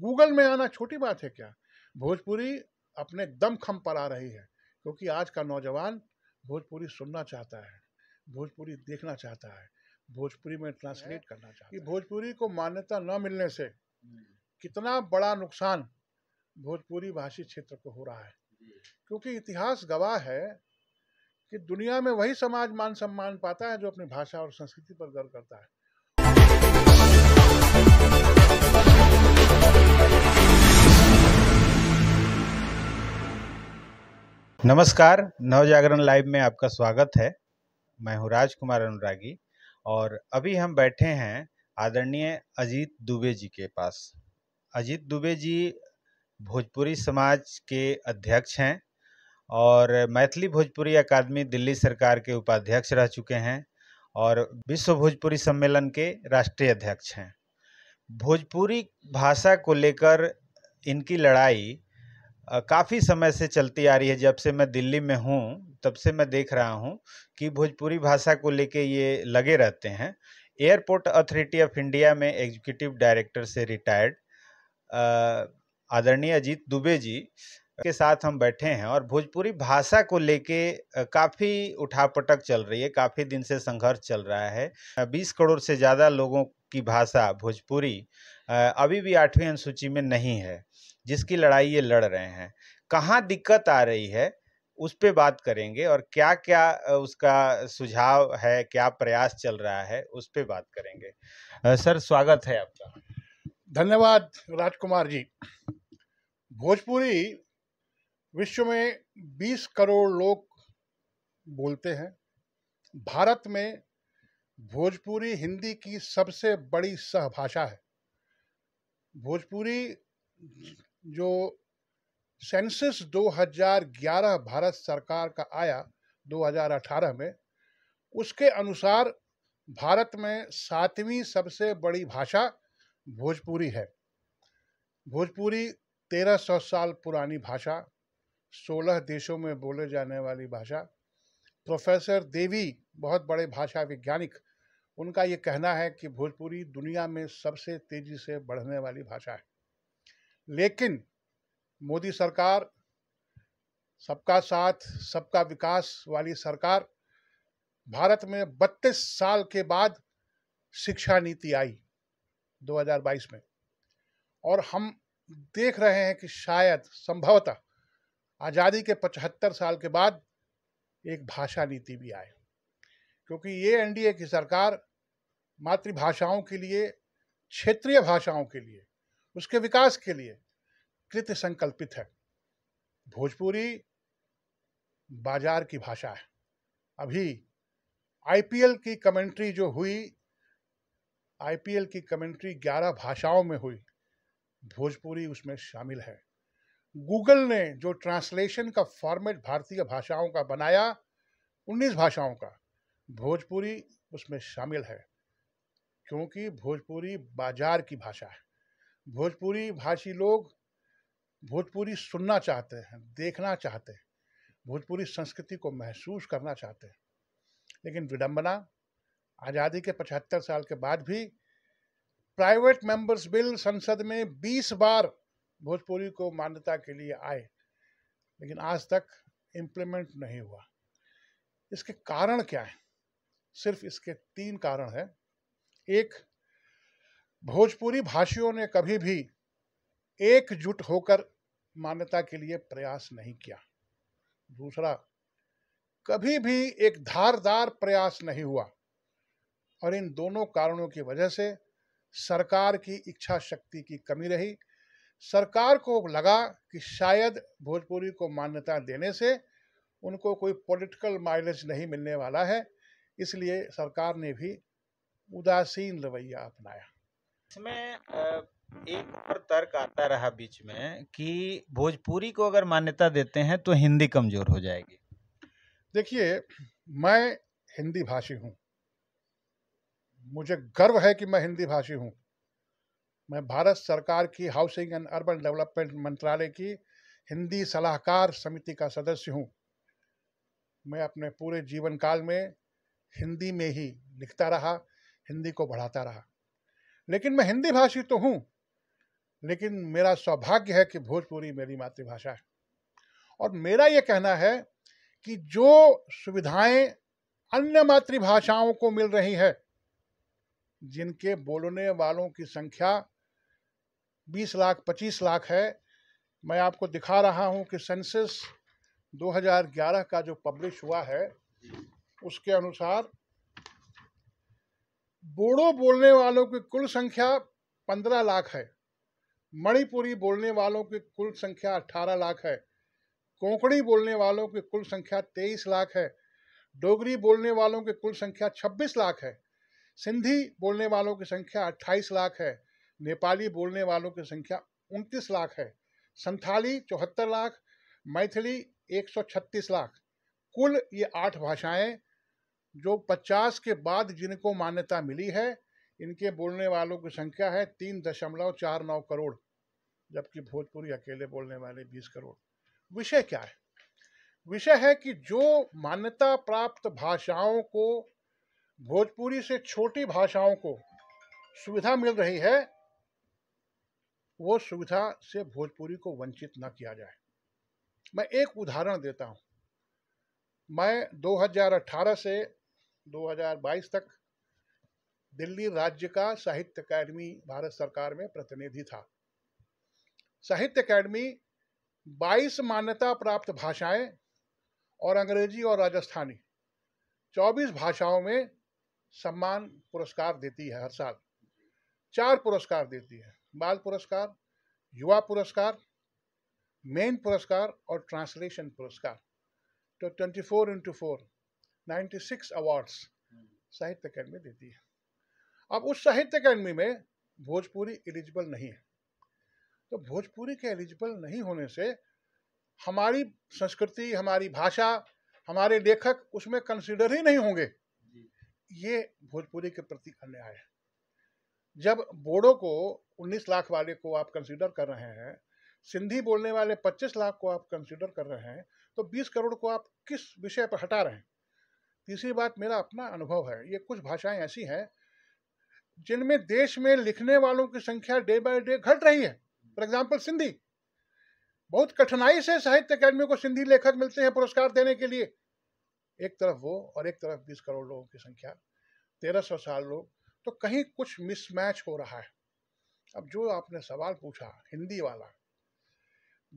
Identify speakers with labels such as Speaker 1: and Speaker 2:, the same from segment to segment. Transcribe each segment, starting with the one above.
Speaker 1: Google में आना छोटी बात है क्या। भोजपुरी अपने दमखम पर आ रही है, क्योंकि आज का नौजवान भोजपुरी सुनना चाहता है, भोजपुरी देखना चाहता है, भोजपुरी में ट्रांसलेट करना चाहता है। कि भोजपुरी को मान्यता न मिलने से कितना बड़ा नुकसान भोजपुरी भाषी क्षेत्र को हो रहा है, क्योंकि इतिहास गवाह है कि दुनिया में वही समाज मान सम्मान पाता है जो अपनी भाषा और संस्कृति पर गर्व करता है।
Speaker 2: नमस्कार, नवजागरण लाइव में आपका स्वागत है। मैं हूं राजकुमार अनुरागी और अभी हम बैठे हैं आदरणीय अजीत दुबे जी के पास। अजीत दुबे जी भोजपुरी समाज के अध्यक्ष हैं और मैथिली भोजपुरी अकादमी दिल्ली सरकार के उपाध्यक्ष रह चुके हैं और विश्व भोजपुरी सम्मेलन के राष्ट्रीय अध्यक्ष हैं। भोजपुरी भाषा को लेकर इनकी लड़ाई काफ़ी समय से चलती आ रही है। जब से मैं दिल्ली में हूँ तब से मैं देख रहा हूँ कि भोजपुरी भाषा को लेके ये लगे रहते हैं। एयरपोर्ट अथॉरिटी ऑफ इंडिया में एग्जीक्यूटिव डायरेक्टर से रिटायर्ड आदरणीय अजीत दुबे जी के साथ हम बैठे हैं और भोजपुरी भाषा को लेके काफ़ी उठापटक चल रही है, काफ़ी दिन से संघर्ष चल रहा है। 20 करोड़ से ज़्यादा लोगों की भाषा भोजपुरी अभी भी 8वीं अनुसूची में नहीं है, जिसकी लड़ाई ये लड़ रहे हैं। कहाँ दिक्कत आ रही है उस पे बात करेंगे और क्या क्या उसका सुझाव है, क्या प्रयास चल रहा है उस पे बात करेंगे। सर, स्वागत है आपका।
Speaker 1: धन्यवाद राजकुमार जी। भोजपुरी विश्व में 20 करोड़ लोग बोलते हैं। भारत में भोजपुरी हिंदी की सबसे बड़ी सहभाषा है। भोजपुरी जो सेंसस 2011 भारत सरकार का आया 2018 में, उसके अनुसार भारत में 7वीं सबसे बड़ी भाषा भोजपुरी है। भोजपुरी 1300 साल पुरानी भाषा, 16 देशों में बोले जाने वाली भाषा। प्रोफेसर देवी, बहुत बड़े भाषा वैज्ञानिक, उनका ये कहना है कि भोजपुरी दुनिया में सबसे तेजी से बढ़ने वाली भाषा है। लेकिन मोदी सरकार, सबका साथ सबका विकास वाली सरकार, भारत में 32 साल के बाद शिक्षा नीति आई 2022 में, और हम देख रहे हैं कि शायद संभवतः आज़ादी के 75 साल के बाद एक भाषा नीति भी आए, क्योंकि ये एनडीए की सरकार मातृभाषाओं के लिए, क्षेत्रीय भाषाओं के लिए, उसके विकास के लिए कृत संकल्पित है। भोजपुरी बाजार की भाषा है। अभी आईपीएल की कमेंट्री जो हुई, आईपीएल की कमेंट्री 11 भाषाओं में हुई, भोजपुरी उसमें शामिल है। गूगल ने जो ट्रांसलेशन का फॉर्मेट भारतीय भाषाओं का बनाया, 19 भाषाओं का, भोजपुरी उसमें शामिल है, क्योंकि भोजपुरी बाजार की भाषा है। भोजपुरी भाषी लोग भोजपुरी सुनना चाहते हैं, देखना चाहते हैं, भोजपुरी संस्कृति को महसूस करना चाहते हैं। लेकिन विडंबना, आज़ादी के 75 साल के बाद भी प्राइवेट मेंबर्स बिल संसद में 20 बार भोजपुरी को मान्यता के लिए आए, लेकिन आज तक इम्प्लीमेंट नहीं हुआ। इसके कारण क्या है? सिर्फ इसके 3 कारण हैं। एक, भोजपुरी भाषियों ने कभी भी एकजुट होकर मान्यता के लिए प्रयास नहीं किया। दूसरा, कभी भी एक धारदार प्रयास नहीं हुआ, और इन दोनों कारणों की वजह से सरकार की इच्छा शक्ति की कमी रही। सरकार को लगा कि शायद भोजपुरी को मान्यता देने से उनको कोई पॉलिटिकल माइलेज नहीं मिलने वाला है, इसलिए सरकार ने भी उदासीन रवैया अपनाया।
Speaker 2: इसमें एक और तर्क आता रहा बीच में कि भोजपुरी को अगर मान्यता देते हैं तो हिंदी कमजोर हो जाएगी।
Speaker 1: देखिए, मैं हिंदी भाषी हूँ, मुझे गर्व है कि मैं हिंदी भाषी हूँ। मैं भारत सरकार की हाउसिंग एंड अर्बन डेवलपमेंट मंत्रालय की हिंदी सलाहकार समिति का सदस्य हूँ। मैं अपने पूरे जीवन काल में हिंदी में ही लिखता रहा, हिंदी को बढ़ाता रहा। लेकिन मैं हिंदी भाषी तो हूँ, लेकिन मेरा सौभाग्य है कि भोजपुरी मेरी मातृभाषा है। और मेरा ये कहना है कि जो सुविधाएं अन्य मातृभाषाओं को मिल रही है, जिनके बोलने वालों की संख्या 20 लाख 25 लाख है, मैं आपको दिखा रहा हूं कि सेंसस 2011 का जो पब्लिश हुआ है उसके अनुसार बोडो बोलने वालों की कुल संख्या 15 लाख है, मणिपुरी बोलने वालों की कुल संख्या 18 लाख है, कोंकणी बोलने वालों की कुल संख्या 23 लाख है, डोगरी बोलने वालों की कुल संख्या 26 लाख है, सिंधी बोलने वालों की संख्या 28 लाख है, नेपाली बोलने वालों की संख्या 29 लाख है, संथाली 74 लाख, मैथिली 136 लाख। कुल ये 8 भाषाएं जो 50 के बाद जिनको मान्यता मिली है, इनके बोलने वालों की संख्या है 3.49 करोड़, जबकि भोजपुरी अकेले बोलने वाले 20 करोड़। विषय क्या है? विषय है कि जो मान्यता प्राप्त भाषाओं को, भोजपुरी से छोटी भाषाओं को सुविधा मिल रही है, वो सुविधा से भोजपुरी को वंचित न किया जाए। मैं एक उदाहरण देता हूं। मैं 2018 से 2022 तक दिल्ली राज्य का साहित्य अकादमी भारत सरकार में प्रतिनिधि था। साहित्य अकादमी 22 मान्यता प्राप्त भाषाएं और अंग्रेजी और राजस्थानी 24 भाषाओं में सम्मान पुरस्कार देती है। हर साल 4 पुरस्कार देती है: बाल पुरस्कार, युवा पुरस्कार, मेन पुरस्कार और ट्रांसलेशन पुरस्कार। तो 24x4 96 अवार्ड्स साहित्य अकादमी देती है। अब उस साहित्य अकादमी में भोजपुरी एलिजिबल नहीं है। तो भोजपुरी के एलिजिबल नहीं होने से हमारी संस्कृति, हमारी भाषा, हमारे लेखक उसमें कंसिडर ही नहीं होंगे। ये भोजपुरी के प्रति अन्याय है। जब बोडो को 19 लाख वाले को आप कंसिडर कर रहे हैं, सिंधी बोलने वाले 25 लाख को आप कंसिडर कर रहे हैं, तो 20 करोड़ को आप किस विषय पर हटा रहे हैं? तीसरी बात, मेरा अपना अनुभव है, ये कुछ भाषाएं ऐसी हैं जिनमें देश में लिखने वालों की संख्या डे बाय डे घट रही है। फॉर एग्जाम्पल सिंधी, बहुत कठिनाई से साहित्य अकादमी को सिंधी लेखक मिलते हैं पुरस्कार देने के लिए। एक तरफ वो और एक तरफ 20 करोड़ लोगों की संख्या, 1300 साल लोग, तो कहीं कुछ मिसमैच हो रहा है। अब जो आपने सवाल पूछा हिंदी वाला,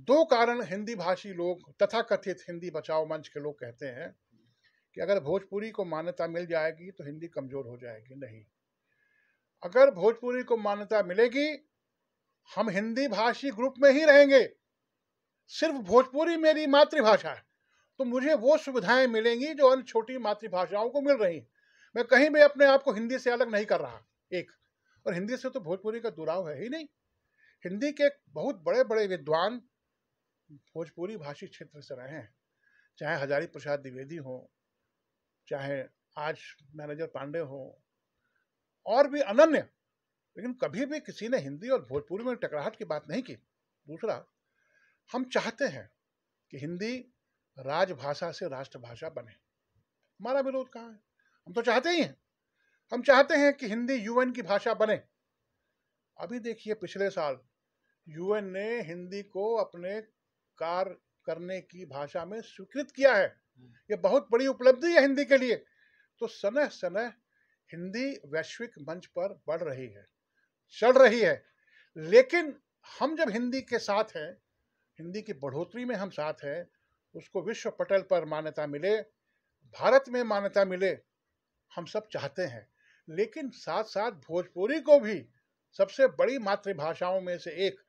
Speaker 1: 2 कारण हिंदी भाषी लोग, तथाकथित हिंदी बचाओ मंच के लोग कहते हैं कि अगर भोजपुरी को मान्यता मिल जाएगी तो हिंदी कमजोर हो जाएगी। नहीं, अगर भोजपुरी को मान्यता मिलेगी, हम हिंदी भाषी ग्रुप में ही रहेंगे। सिर्फ भोजपुरी मेरी मातृभाषा है तो मुझे वो सुविधाएं मिलेंगी जो अन्य छोटी मातृभाषाओं को मिल रही। मैं कहीं भी अपने आप को हिंदी से अलग नहीं कर रहा। एक, और हिंदी से तो भोजपुरी का दुराव है ही नहीं। हिंदी के बहुत बड़े बड़े विद्वान भोजपुरी भाषी क्षेत्र से रहे हैं, चाहे हजारी प्रसाद द्विवेदी हो, चाहे आज मैनेजर पांडे हो, और भी अनन्य, लेकिन कभी भी किसी ने हिंदी और भोजपुरी में टकराहट की बात नहीं की। दूसरा, हम चाहते हैं कि हिंदी राजभाषा से राष्ट्रभाषा बने। हमारा विरोध कहाँ है? हम तो चाहते ही हैं। हम चाहते हैं कि हिंदी यूएन की भाषा बने। अभी देखिए, पिछले साल यूएन ने हिंदी को अपने कार्य करने की भाषा में स्वीकृत किया है। ये बहुत बड़ी उपलब्धि है हिंदी के लिए। तो सनह सनह हिंदी वैश्विक मंच पर बढ़ रही है, चढ़ रही है। लेकिन हम जब हिंदी के साथ हैं, हिंदी की बढ़ोतरी में हम साथ हैं, उसको विश्व पटल पर मान्यता मिले, भारत में मान्यता मिले, हम सब चाहते हैं। लेकिन साथ साथ भोजपुरी को भी सबसे बड़ी मातृभाषाओं में से एक,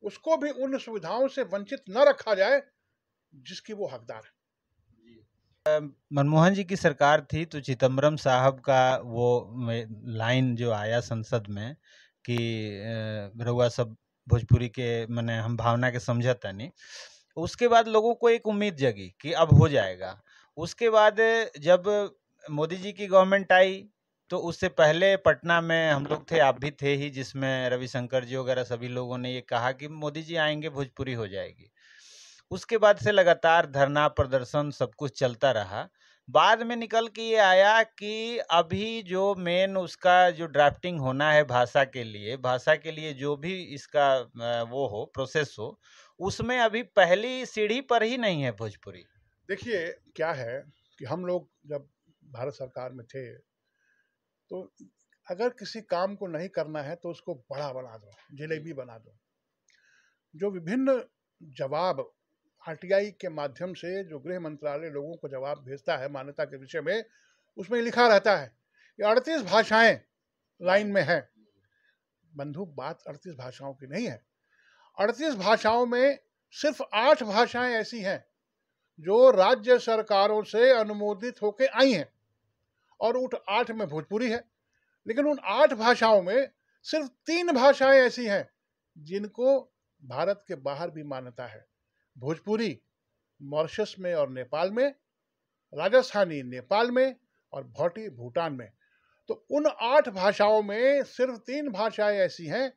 Speaker 1: उसको भी उन सुविधाओं से वंचित न रखा जाए जिसकी वो हकदार है।
Speaker 2: मनमोहन जी की सरकार थी तो चिदम्बरम साहब का वो लाइन जो आया संसद में कि रउआ सब भोजपुरी के मने हम भावना के समझता नहीं, उसके बाद लोगों को एक उम्मीद जगी कि अब हो जाएगा। उसके बाद जब मोदी जी की गवर्नमेंट आई तो उससे पहले पटना में हम लोग थे, आप भी थे ही, जिसमें रविशंकर जी वगैरह सभी लोगों ने ये कहा कि मोदी जी आएंगे भोजपुरी हो जाएगी। उसके बाद से लगातार धरना प्रदर्शन सब कुछ चलता रहा। बाद में निकल के ये आया कि अभी जो मेन उसका जो ड्राफ्टिंग होना है भाषा के लिए जो भी इसका वो हो प्रोसेस हो, उसमें अभी पहली सीढ़ी पर ही नहीं है भोजपुरी।
Speaker 1: देखिए क्या है कि हम लोग जब भारत सरकार में थे तो अगर किसी काम को नहीं करना है तो उसको बड़ा बना दो, जलेबी बना दो। जो विभिन्न जवाब आरटीआई के माध्यम से जो गृह मंत्रालय लोगों को जवाब भेजता है मान्यता के विषय में, उसमें लिखा रहता है कि 38 भाषाएं लाइन में है। बंधु, बात 38 भाषाओं की नहीं है। 38 भाषाओं में सिर्फ 8 भाषाएं ऐसी हैं जो राज्य सरकारों से अनुमोदित होके आई हैं, और उन 8 में भोजपुरी है। लेकिन उन 8 भाषाओं में सिर्फ 3 भाषाएं ऐसी हैं जिनको भारत के बाहर भी मान्यता है। भोजपुरी मॉरिशस में और नेपाल में, राजस्थानी नेपाल में, और भोटी भूटान में। तो उन 8 भाषाओं में सिर्फ 3 भाषाएं ऐसी हैं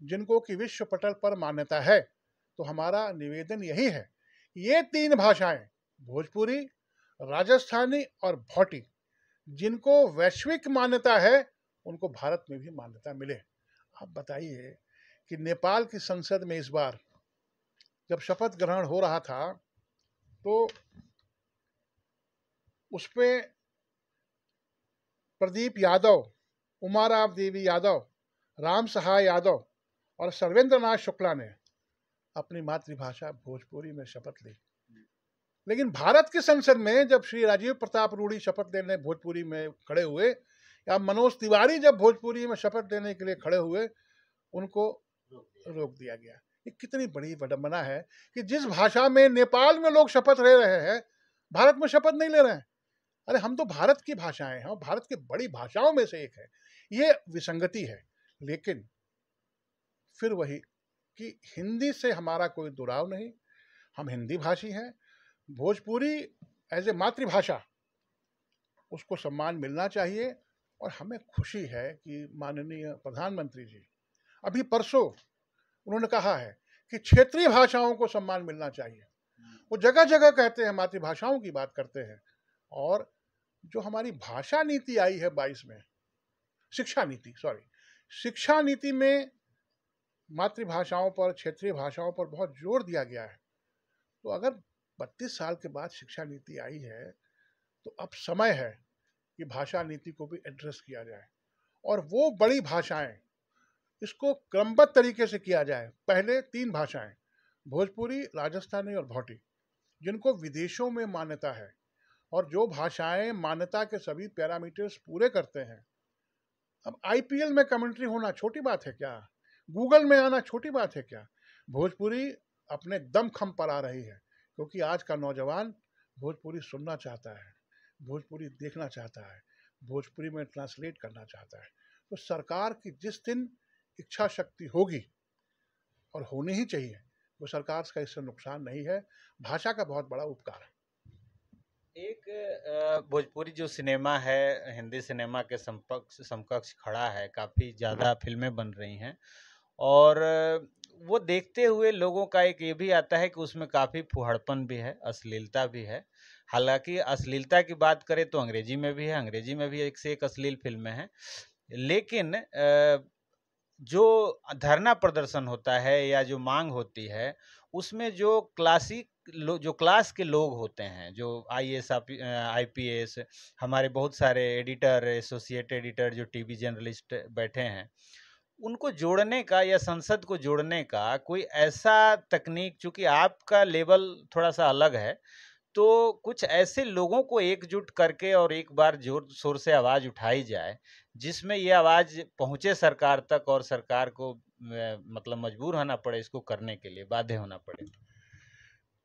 Speaker 1: जिनको कि विश्व पटल पर मान्यता है। तो हमारा निवेदन यही है, ये 3 भाषाएं भोजपुरी, राजस्थानी और भोटी, जिनको वैश्विक मान्यता है, उनको भारत में भी मान्यता मिले। आप बताइए कि नेपाल की संसद में इस बार जब शपथ ग्रहण हो रहा था तो उसपे प्रदीप यादव, उमाराव देवी यादव, राम सहाय यादव और सर्वेंद्र नाथ शुक्ला ने अपनी मातृभाषा भोजपुरी में शपथ ली। लेकिन भारत की संसद में जब श्री राजीव प्रताप रूढ़ी शपथ लेने भोजपुरी में खड़े हुए, या मनोज तिवारी जब भोजपुरी में शपथ लेने के लिए खड़े हुए, उनको रोक दिया गया। ये कितनी बड़ी विडंबना है कि जिस भाषा में नेपाल में लोग शपथ ले रहे हैं, भारत में शपथ नहीं ले रहे हैं। अरे हम तो भारत की भाषाएं हैं, भारत की बड़ी भाषाओं में से एक है। ये विसंगति है। लेकिन फिर वही कि हिंदी से हमारा कोई दुराव नहीं, हम हिंदी भाषी हैं। भोजपुरी एज ए मातृभाषा, उसको सम्मान मिलना चाहिए। और हमें खुशी है कि माननीय प्रधानमंत्री जी अभी परसों उन्होंने कहा है कि क्षेत्रीय भाषाओं को सम्मान मिलना चाहिए। वो जगह जगह कहते हैं, मातृभाषाओं की बात करते हैं। और जो हमारी भाषा नीति आई है 22 में, शिक्षा नीति में मातृभाषाओं पर, क्षेत्रीय भाषाओं पर बहुत जोर दिया गया है। तो अगर 32 साल के बाद शिक्षा नीति आई है तो अब समय है कि भाषा नीति को भी एड्रेस किया जाए, और वो बड़ी भाषाएं, इसको क्रमबद्ध तरीके से किया जाए। पहले 3 भाषाएं, भोजपुरी, राजस्थानी और भोटी, जिनको विदेशों में मान्यता है, और जो भाषाएं मान्यता के सभी पैरामीटर्स पूरे करते हैं। अब आईपीएल में कमेंट्री होना छोटी बात है क्या? गूगल में आना छोटी बात है क्या? भोजपुरी अपने दमखम पर आ रही है, क्योंकि आज का नौजवान भोजपुरी सुनना चाहता है, भोजपुरी देखना चाहता है, भोजपुरी में ट्रांसलेट करना चाहता है। तो सरकार की जिस दिन इच्छा शक्ति होगी, और होनी ही चाहिए, वो सरकार का इससे नुकसान नहीं है, भाषा का बहुत बड़ा उपकार है।
Speaker 2: एक भोजपुरी जो सिनेमा है हिंदी सिनेमा के समकक्ष खड़ा है, काफ़ी ज़्यादा फिल्में बन रही हैं, और वो देखते हुए लोगों का एक ये भी आता है कि उसमें काफ़ी फुहड़पन भी है, अश्लीलता भी है। हालांकि अश्लीलता की बात करें तो अंग्रेजी में भी है, अंग्रेजी में भी एक से एक अश्लील फिल्में हैं। लेकिन जो धरना प्रदर्शन होता है या जो मांग होती है, उसमें जो जो क्लास के लोग होते हैं, जो आईएएस आईपीएस, हमारे बहुत सारे एडिटर, एसोसिएट एडिटर, जो टीवी जर्नलिस्ट बैठे हैं, उनको जोड़ने का या संसद को जोड़ने का कोई ऐसा तकनीक, चूंकि आपका लेवल थोड़ा सा अलग है, तो कुछ ऐसे लोगों को एकजुट करके और एक बार जोर शोर से आवाज उठाई जाए, जिसमें ये आवाज पहुंचे सरकार तक, और सरकार को मतलब मजबूर होना पड़े इसको करने के लिए, बाध्य होना पड़े।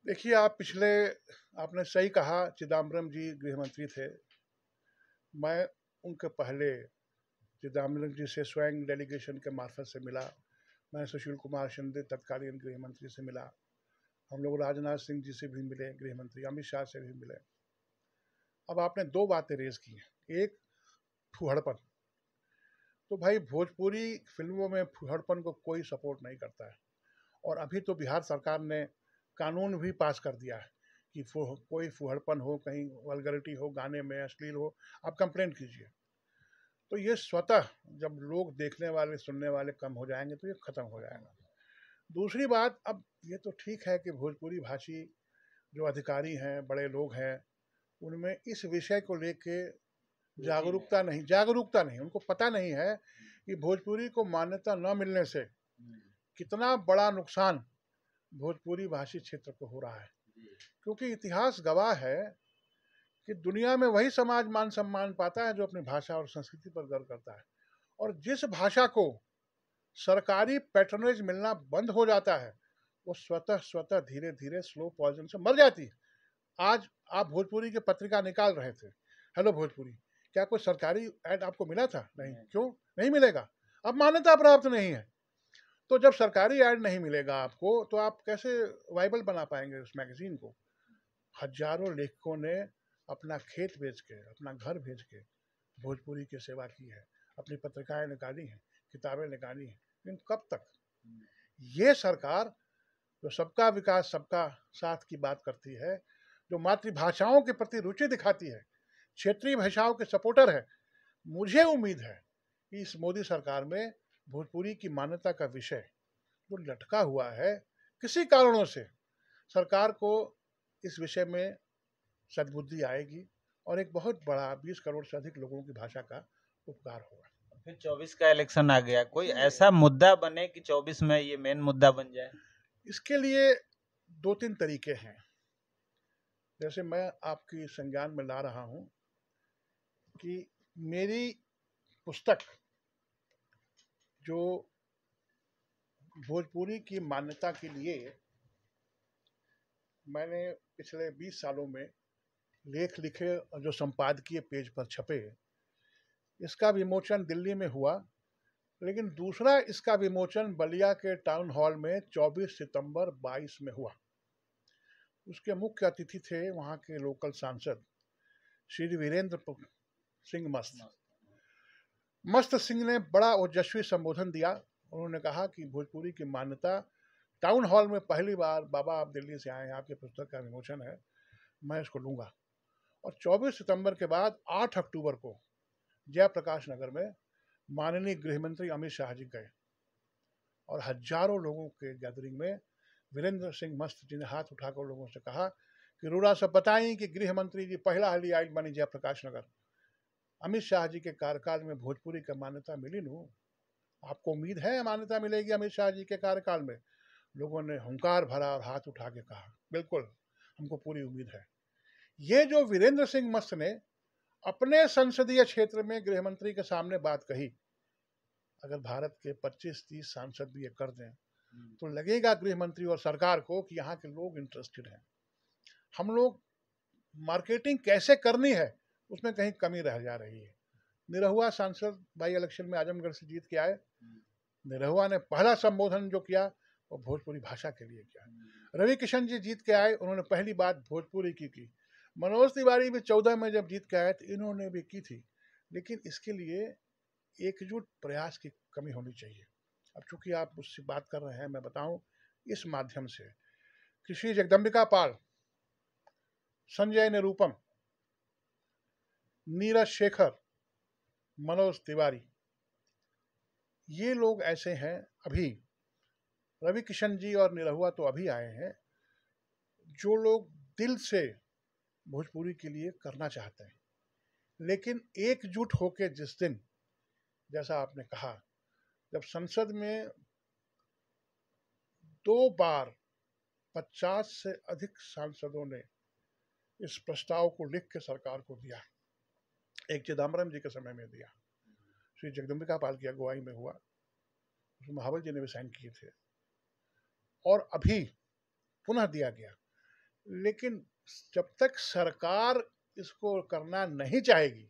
Speaker 1: देखिए, आपने सही कहा, चिदम्बरम जी गृह मंत्री थे। मैं उनके पहले चिदम्बरम जी से स्वयं डेलीगेशन के मार्फत से मिला। मैं सुशील कुमार शिंदे तत्कालीन गृह मंत्री से मिला। हम लोग राजनाथ सिंह जी से भी मिले, गृह मंत्री अमित शाह से भी मिले। अब आपने 2 बातें रेज की हैं। एक, फुहड़पन। तो भाई, भोजपुरी फिल्मों में फुहड़पन को कोई सपोर्ट नहीं करता है। और अभी तो बिहार सरकार ने कानून भी पास कर दिया है कि कोई फुहड़पन हो, कहीं वल्गरिटी हो, गाने में अश्लील हो, आप कंप्लेंट कीजिए। तो ये स्वतः जब लोग देखने वाले सुनने वाले कम हो जाएंगे तो ये खत्म हो जाएगा। दूसरी बात, अब ये तो ठीक है कि भोजपुरी भाषी जो अधिकारी हैं, बड़े लोग हैं, उनमें इस विषय को लेके जागरूकता नहीं, उनको पता नहीं है कि भोजपुरी को मान्यता न मिलने से कितना बड़ा नुकसान भोजपुरी भाषी क्षेत्र को हो रहा है। क्योंकि इतिहास गवाह है कि दुनिया में वही समाज मान सम्मान पाता है जो अपनी भाषा और संस्कृति पर गर्व करता है। और जिस भाषा को सरकारी पैट्रनेज मिलना बंद हो जाता है, वो स्वतः स्वतः धीरे धीरे स्लो पॉइजन से मर जाती है। आज आप भोजपुरी की पत्रिका निकाल रहे थे, हेलो भोजपुरी, क्या कोई सरकारी ऐड आपको मिला था? नहीं। क्यों नहीं मिलेगा? अब मान्यता प्राप्त नहीं है। तो जब सरकारी ऐड नहीं मिलेगा आपको, तो आप कैसे वाइबल बना पाएंगे उस मैगजीन को? हजारों लेखकों ने अपना खेत बेच के, अपना घर बेच के भोजपुरी की सेवा की है, अपनी पत्रिकाएं निकाली हैं, किताबें निकाली हैं। लेकिन कब तक? ये सरकार जो सबका विकास सबका साथ की बात करती है, जो मातृभाषाओं के प्रति रुचि दिखाती है, क्षेत्रीय भाषाओं के सपोर्टर है, मुझे उम्मीद है कि इस मोदी सरकार में भोजपुरी की मान्यता का विषय जो लटका हुआ है, किसी कारणों से सरकार को इस विषय में सद्बुद्धि आएगी और एक बहुत बड़ा 20 करोड़ से अधिक लोगों की भाषा का उपकार होगा।
Speaker 2: फिर 24 का इलेक्शन आ गया, कोई ऐसा मुद्दा बने कि 24 में ये मेन मुद्दा बन जाए?
Speaker 1: इसके लिए 2-3 तरीके हैं। जैसे मैं आपकी संज्ञान में ला रहा हूं कि मेरी पुस्तक जो भोजपुरी की मान्यता के लिए मैंने पिछले 20 सालों में लेख लिखे और जो संपादकीय पेज पर छपे, इसका विमोचन दिल्ली में हुआ। लेकिन दूसरा इसका विमोचन बलिया के टाउन हॉल में 24 सितंबर 22 में हुआ। उसके मुख्य अतिथि थे वहाँ के लोकल सांसद श्री वीरेंद्र सिंह मस्त सिंह ने बड़ा ओजस्वी संबोधन दिया। उन्होंने कहा कि भोजपुरी की मान्यता टाउन हॉल में पहली बार, बाबा आप दिल्ली से आए हैं, आपके पुस्तक का विमोचन है, मैं इसको लूँगा। और 24 सितंबर के बाद 8 अक्टूबर को जयप्रकाश नगर में माननीय गृह मंत्री अमित शाह जी गए और हजारों लोगों के गैदरिंग में वीरेंद्र सिंह मस्त जी ने हाथ उठाकर लोगों से कहा कि रूड़ा सब बताएं कि गृह मंत्री जी पहला हाली आयल बनी जयप्रकाश नगर, अमित शाह जी के कार्यकाल में भोजपुरी का मान्यता मिली नू? आपको उम्मीद है मान्यता मिलेगी अमित शाह जी के कार्यकाल में? लोगों ने हुंकार भरा और हाथ उठा के कहा बिल्कुल, हमको पूरी उम्मीद है। ये जो वीरेंद्र सिंह मस्त ने अपने संसदीय क्षेत्र में गृह मंत्री के सामने बात कही, अगर भारत के 25-30 सांसद भी ये कर दें तो लगेगा गृह मंत्री और सरकार को कि यहाँ के लोग इंटरेस्टेड हैं। हम लोग मार्केटिंग कैसे करनी है उसमें कहीं कमी रह जा रही है। निरहुआ सांसद बाई इलेक्शन में आजमगढ़ से जीत के आए। निरहुआ ने पहला संबोधन जो किया वो भोजपुरी भाषा के लिए किया। रवि किशन जी जीत के आए, उन्होंने पहली बात भोजपुरी की। मनोज तिवारी भी 14 में जब जीत के आए तो इन्होंने भी की थी। लेकिन इसके लिए एकजुट प्रयास की कमी होनी चाहिए। अब चूंकि आप मुझसे बात कर रहे हैं, मैं बताऊं इस माध्यम से कि श्री जगदम्बिका पाल, संजय निरूपम, नीरज शेखर, मनोज तिवारी, ये लोग ऐसे हैं। अभी रवि किशन जी और निरहुआ तो अभी आए हैं, जो लोग दिल से भोजपुरी के लिए करना चाहते हैं। लेकिन एकजुट होकर जिस दिन, जैसा आपने कहा, जब संसद में 2 बार 50 से अधिक सांसदों ने इस प्रस्ताव को लिख के सरकार को दिया, एक चिदम्बरम जी के समय में दिया, श्री जगदम्बिका पाल की अगुवाई में हुआ, उसमें महाबल जी ने भी साइन किए थे, और अभी पुनः दिया गया। लेकिन जब तक सरकार इसको करना नहीं चाहेगी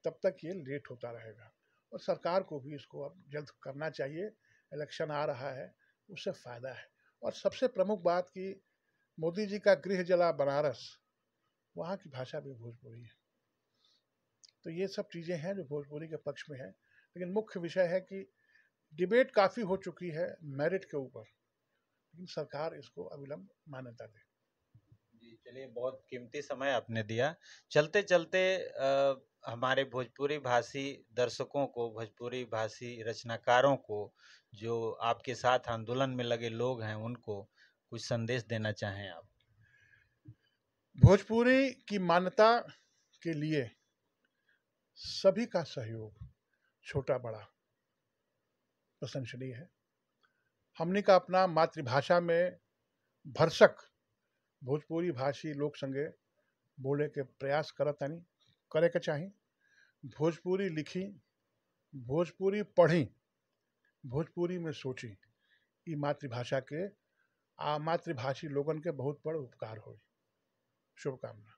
Speaker 1: तब तक ये लेट होता रहेगा। और सरकार को भी इसको अब जल्द करना चाहिए। इलेक्शन आ रहा है, उससे फ़ायदा है। और सबसे प्रमुख बात कि मोदी जी का गृह जिला बनारस, वहाँ की भाषा भी भोजपुरी है। तो ये सब चीज़ें हैं जो भोजपुरी के पक्ष में है। लेकिन मुख्य विषय है कि डिबेट काफ़ी हो चुकी है मेरिट के ऊपर, लेकिन सरकार इसको अविलंब मान्यता दे।
Speaker 2: चलिए, बहुत कीमती समय आपने दिया। चलते चलते हमारे भोजपुरी भाषी दर्शकों को, भोजपुरी भाषी रचनाकारों को, जो आपके साथ आंदोलन में लगे लोग हैं, उनको कुछ संदेश देना चाहें आप।
Speaker 1: भोजपुरी की मान्यता के लिए सभी का सहयोग, छोटा बड़ा, प्रशंसनीय है। हमने का अपना मातृभाषा में भरसक भोजपुरी भाषी लोग संगे बोले के प्रयास करतानी, करे के चाही। भोजपुरी लिखी, भोजपुरी पढ़ी, भोजपुरी में सोची, ई मातृभाषा के मातृभाषी लोगन के बहुत बड़ उपकार हो। शुभकामना।